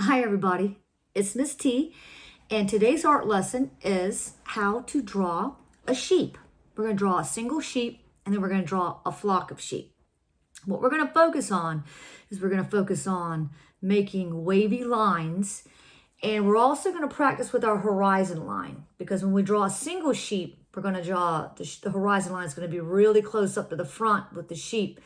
Hi everybody, it's Miss T, and today's art lesson is how to draw a sheep. We're going to draw a single sheep and then we're going to draw a flock of sheep. What we're going to focus on is we're going to focus on making wavy lines, and we're also going to practice with our horizon line, because when we draw a single sheep, we're going to draw the horizon line is going to be really close up to the front with the sheep,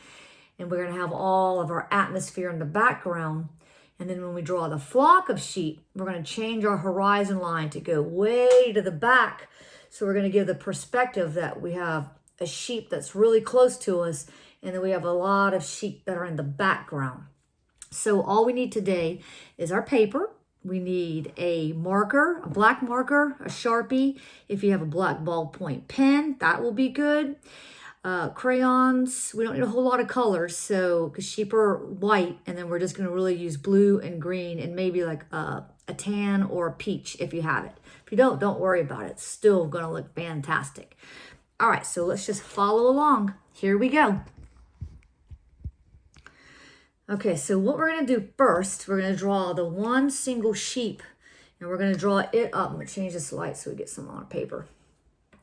and we're going to have all of our atmosphere in the background. And then when we draw the flock of sheep, we're going to change our horizon line to go way to the back. So we're going to give the perspective that we have a sheep that's really close to us, and then we have a lot of sheep that are in the background. So all we need today is our paper. We need a marker, a black marker, a Sharpie. If you have a black ballpoint pen, that will be good. Crayons, we don't need a whole lot of colors, so because sheep are white, and then we're just going to really use blue and green and maybe like a tan or a peach if you have it. If you don't worry about it. It's still going to look fantastic. All right, so let's just follow along. Here we go. Okay, so what we're going to do first, we're going to draw the one single sheep, and we're going to draw it up. I'm going to change this light so we get some on our paper.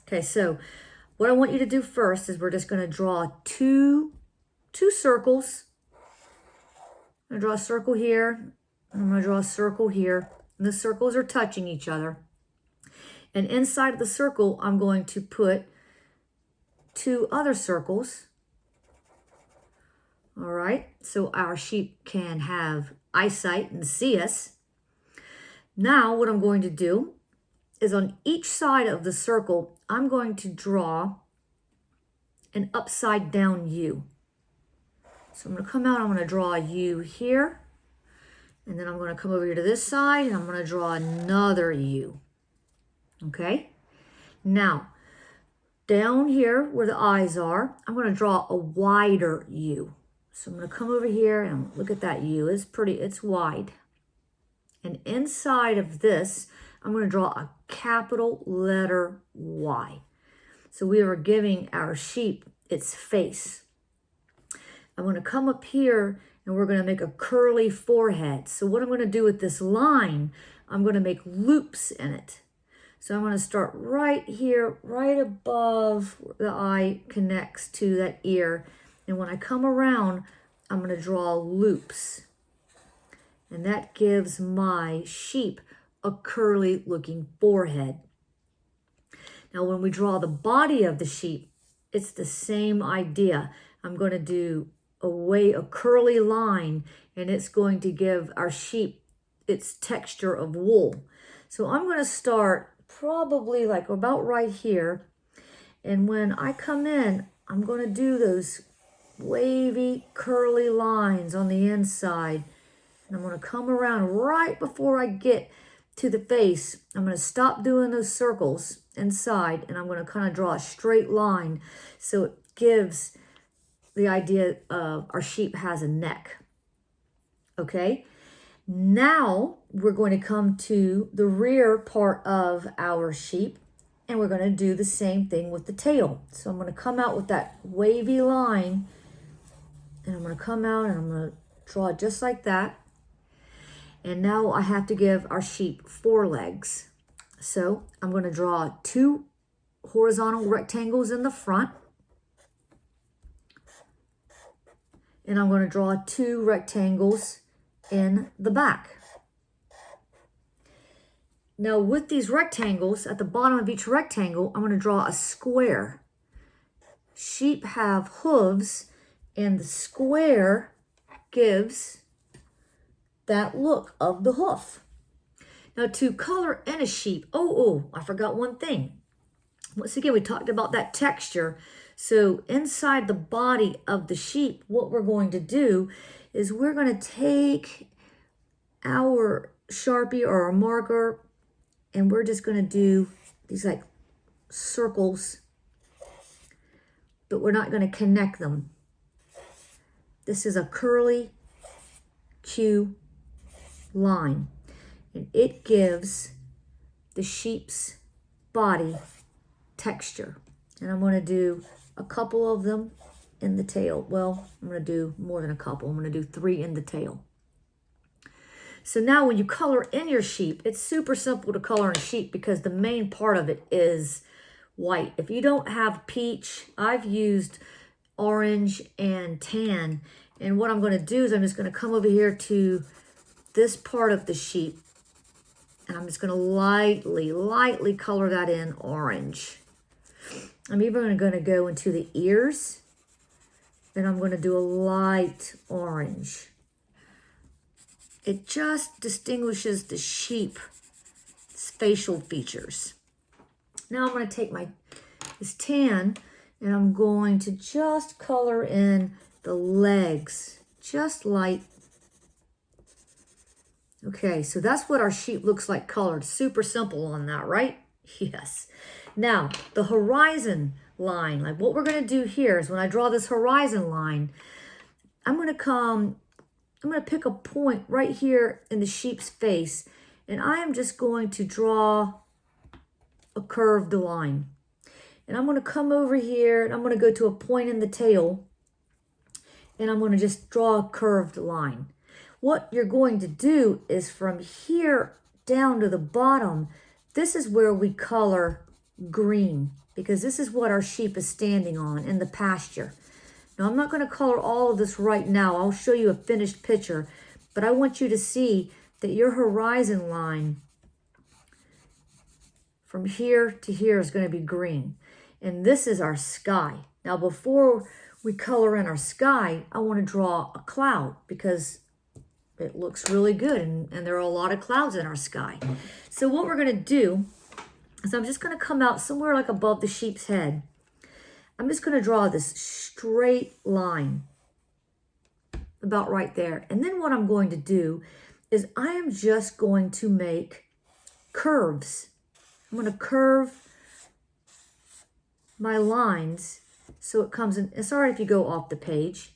Okay, so what I want you to do first is we're just going to draw two circles. I'm going to draw a circle here. I'm going to draw a circle here. And the circles are touching each other. And inside of the circle, I'm going to put two other circles. All right, so our sheep can have eyesight and see us. Now what I'm going to do is on each side of the circle, I'm going to draw an upside down U. So I'm going to come out, I'm going to draw a U here, and then I'm going to come over here to this side, and I'm going to draw another U. Okay? Now, down here where the eyes are, I'm going to draw a wider U. So I'm going to come over here and look at that U. It's wide. And inside of this, I'm going to draw a capital letter Y. So we are giving our sheep its face. I'm going to come up here and we're going to make a curly forehead. So what I'm going to do with this line, I'm going to make loops in it. So I'm going to start right here, right above where the eye connects to that ear. And when I come around, I'm going to draw loops. And that gives my sheep a curly looking forehead. Now, when we draw the body of the sheep, it's the same idea. I'm going to do a curly line, and it's going to give our sheep its texture of wool. So I'm going to start probably like about right here. And when I come in, I'm going to do those wavy, curly lines on the inside. And I'm going to come around right before I get to the face. I'm going to stop doing those circles inside, and I'm going to kind of draw a straight line so it gives the idea of our sheep has a neck. Okay, now we're going to come to the rear part of our sheep, and we're going to do the same thing with the tail. So I'm going to come out with that wavy line, and I'm going to come out and I'm going to draw it just like that. And now I have to give our sheep four legs. So I'm going to draw two horizontal rectangles in the front. And I'm going to draw two rectangles in the back. Now with these rectangles, at the bottom of each rectangle, I'm going to draw a square. Sheep have hooves, and the square gives that look of the hoof. Now to color in a sheep, I forgot one thing. Once again, we talked about that texture. So inside the body of the sheep, what we're going to do is we're going to take our Sharpie or our marker, and we're just going to do these like circles, but we're not going to connect them. This is a curly Q line, and it gives the sheep's body texture. And I'm going to do a couple of them in the tail. Well, I'm going to do more than a couple. I'm going to do 3 in the tail. So now when you color in your sheep, it's super simple to color in sheep because the main part of it is white. If you don't have peach, I've used orange and tan. And what I'm going to do is I'm just going to come over here to this part of the sheep. And I'm just going to lightly color that in orange. I'm even going to go into the ears. And I'm going to do a light orange. It just distinguishes the sheep's facial features. Now I'm going to take this tan and I'm going to just color in the legs, just light. Okay, so that's what our sheep looks like colored. Super simple on that, right? Yes. Now, the horizon line, like what we're going to do here is when I draw this horizon line, I'm going to pick a point right here in the sheep's face, and I am just going to draw a curved line. And I'm going to come over here and I'm going to go to a point in the tail and I'm going to just draw a curved line. What you're going to do is from here down to the bottom, this is where we color green because this is what our sheep is standing on in the pasture. Now I'm not going to color all of this right now. I'll show you a finished picture, but I want you to see that your horizon line from here to here is going to be green. And this is our sky. Now, before we color in our sky, I want to draw a cloud because it looks really good. And there are a lot of clouds in our sky. So what we're going to do is I'm just going to come out somewhere like above the sheep's head. I'm just going to draw this straight line about right there. And then what I'm going to do is I am just going to make curves. I'm going to curve my lines so it comes in. It's all right if you go off the page.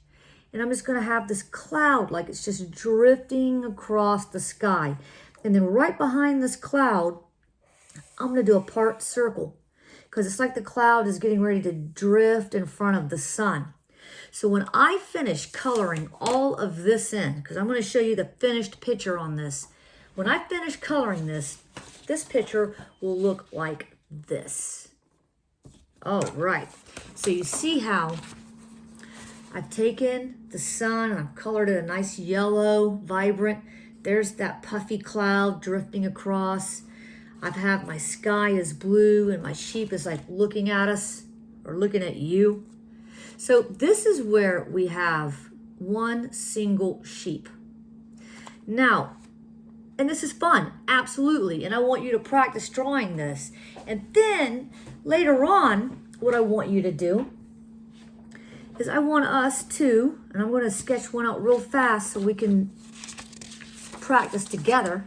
And I'm just going to have this cloud like it's just drifting across the sky. And then right behind this cloud, I'm going to do a part circle because it's like the cloud is getting ready to drift in front of the sun. So when I finish coloring all of this in, because I'm going to show you the finished picture on this. When I finish coloring this picture will look like this. All right. So you see how I've taken the sun and I've colored it a nice yellow, vibrant. There's that puffy cloud drifting across. I've had my sky is blue and my sheep is like looking at us or looking at you. So this is where we have one single sheep. Now, and this is fun, absolutely. And I want you to practice drawing this. And then later on, what I want you to do is I want us to, and I'm going to sketch one out real fast so we can practice together.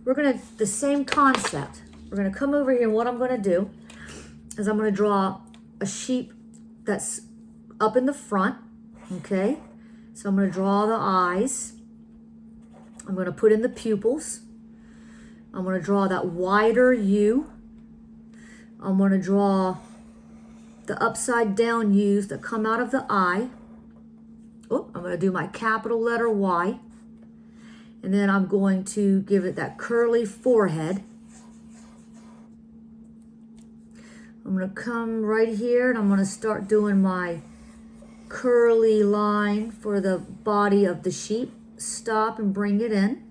We're going to, the same concept. We're going to come over here and what I'm going to do is I'm going to draw a sheep that's up in the front, okay? So I'm going to draw the eyes. I'm going to put in the pupils. I'm going to draw that wider U. I'm going to draw the upside down U's that come out of the eye. Oh, I'm going to do my capital letter Y. And then I'm going to give it that curly forehead. I'm going to come right here and I'm going to start doing my curly line for the body of the sheep. Stop and bring it in.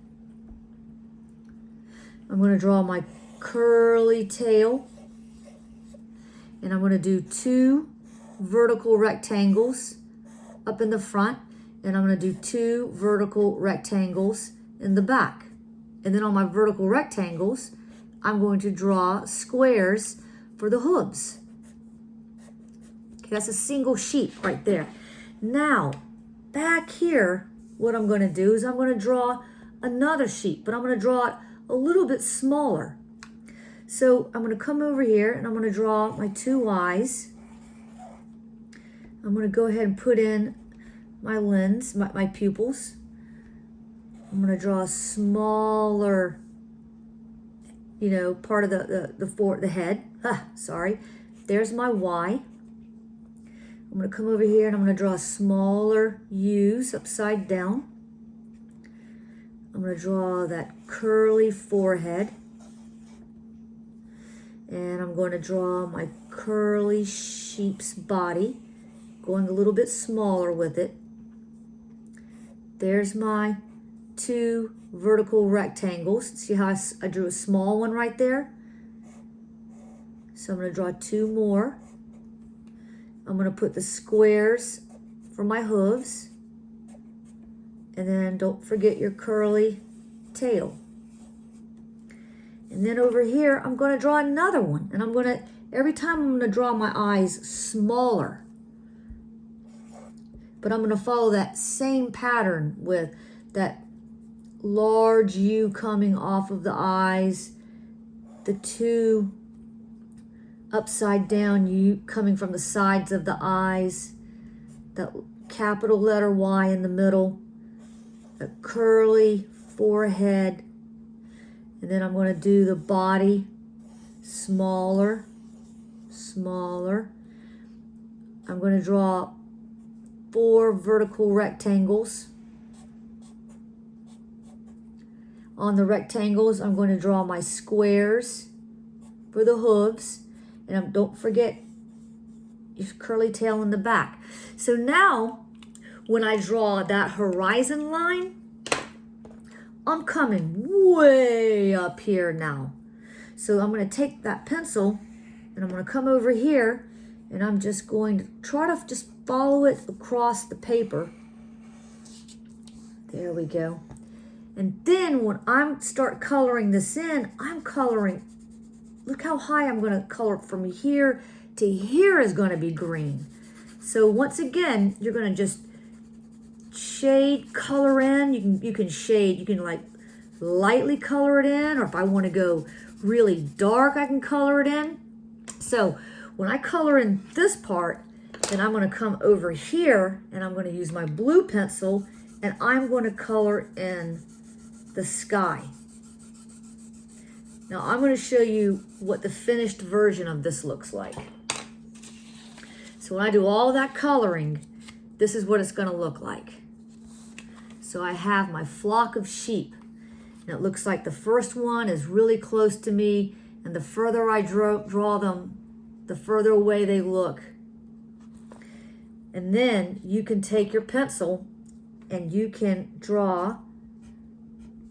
I'm going to draw my curly tail. And I'm going to do 2 vertical rectangles up in the front. And I'm going to do 2 vertical rectangles in the back. And then on my vertical rectangles, I'm going to draw squares for the hooves. Okay, that's a single sheep right there. Now, back here, what I'm going to do is I'm going to draw another sheep, but I'm going to draw it a little bit smaller. So I'm going to come over here and I'm going to draw my 2 eyes. I'm going to go ahead and put in my lens, my pupils. I'm going to draw a smaller, part of the head. Sorry. There's my Y. I'm going to come over here and I'm going to draw smaller U's upside down. I'm going to draw that curly forehead. And I'm going to draw my curly sheep's body, going a little bit smaller with it. There's my 2 vertical rectangles. See how I drew a small one right there? So I'm going to draw 2 more. I'm going to put the squares for my hooves. And then don't forget your curly tail. And then over here, I'm going to draw another one. And every time I'm going to draw my eyes smaller. But I'm going to follow that same pattern with that large U coming off of the eyes, the 2 upside down U coming from the sides of the eyes, that capital letter Y in the middle, a curly forehead, and then I'm going to do the body smaller, smaller. I'm going to draw 4 vertical rectangles. On the rectangles, I'm going to draw my squares for the hooves. And don't forget your curly tail in the back. So now, when I draw that horizon line, I'm coming way up here now. So I'm going to take that pencil and I'm going to come over here and I'm just going to try to just follow it across the paper. There we go. And then when I start coloring this in, I'm coloring, look how high I'm going to color from here to here is going to be green. So once again, you're going to just shade, color in. You can shade, you can like lightly color it in, or if I want to go really dark, I can color it in. So when I color in this part, then I'm going to come over here and I'm going to use my blue pencil and I'm going to color in the sky. Now I'm going to show you what the finished version of this looks like. So when I do all that coloring, this is what it's going to look like. So I have my flock of sheep. And it looks like the first one is really close to me. And the further I draw them, the further away they look. And then you can take your pencil and you can draw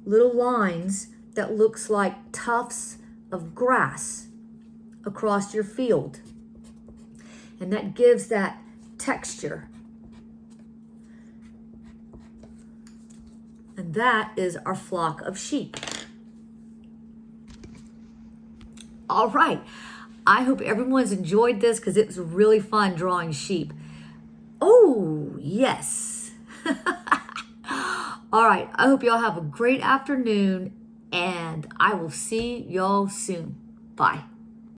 little lines that looks like tufts of grass across your field. And that gives that texture. And that is our flock of sheep. All right. I hope everyone's enjoyed this because it was really fun drawing sheep. Oh, yes. All right. I hope y'all have a great afternoon and I will see y'all soon. Bye.